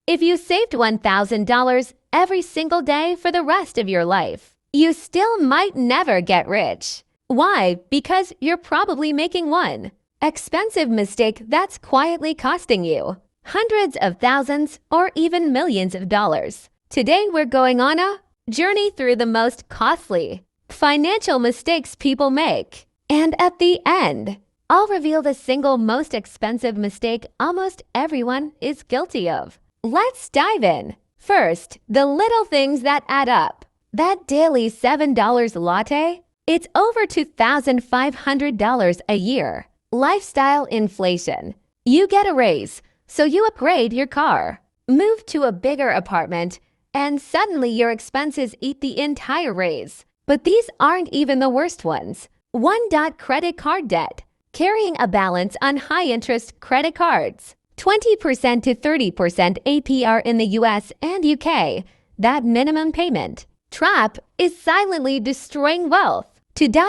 If you saved $1,000 every single day for the rest of your life, you still might never get rich. Why? Because you're probably making one expensive mistake that's quietly costing you hundreds of thousands or even millions of dollars. Today we're going on a journey through the most costly financial mistakes people make. And at the end, I'll reveal the single most expensive mistake almost everyone is guilty of. Let's dive in. First, the little things that add up. That daily $7 latte? It's over $2,500 a year. Lifestyle inflation. You get a raise, so you upgrade your car. Move to a bigger apartment, and suddenly your expenses eat the entire raise. But these aren't even the worst ones. Credit card debt. Carrying a balance on high-interest credit cards. 20% to 30% APR in the US and UK. That minimum payment trap is silently destroying wealth.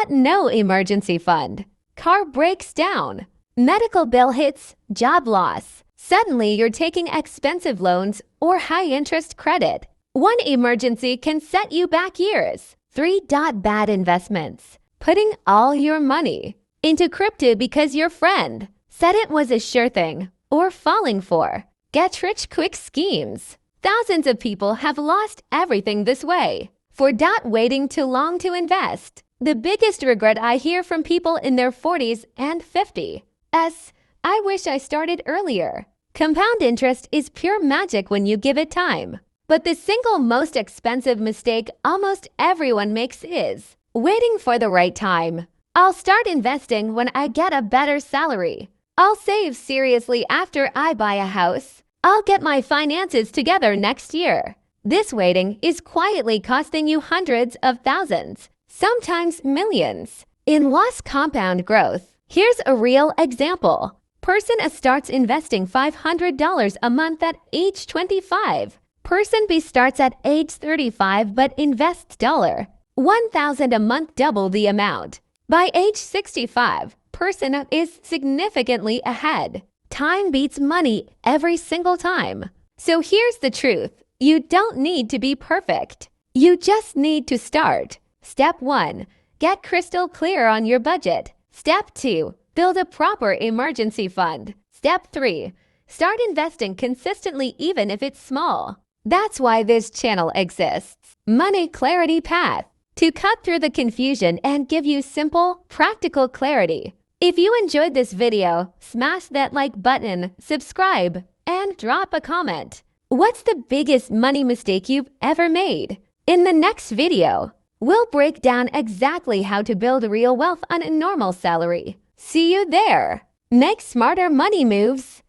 No emergency fund. Car breaks down. Medical bill hits. Job loss. Suddenly you're taking expensive loans or high-interest credit. One emergency can set you back years. Bad investments. Putting all your money into crypto because your friend said it was a sure thing, or falling for get-rich-quick schemes. Thousands of people have lost everything this way for waiting too long to invest. The biggest regret I hear from people in their 40s and 50s. I wish I started earlier. Compound interest is pure magic when you give it time. But the single most expensive mistake almost everyone makes is waiting for the right time. I'll start investing when I get a better salary. I'll save seriously after I buy a house. I'll get my finances together next year. This waiting is quietly costing you hundreds of thousands, sometimes millions, in lost compound growth. Here's a real example. Person A starts investing $500 a month at age 25. Person B starts at age 35 but invests $1,000 a month, double the amount. By age 65, person A is significantly ahead. Time beats money every single time. So here's the truth. You don't need to be perfect. You just need to start. Step 1. Get crystal clear on your budget. Step 2. Build a proper emergency fund. Step 3. Start investing consistently even if it's small. That's why this channel exists. Money Clarity Path. To cut through the confusion and give you simple, practical clarity. If you enjoyed this video, smash that like button, subscribe, and drop a comment. What's the biggest money mistake you've ever made? In the next video, we'll break down exactly how to build real wealth on a normal salary. See you there. Make smarter money moves.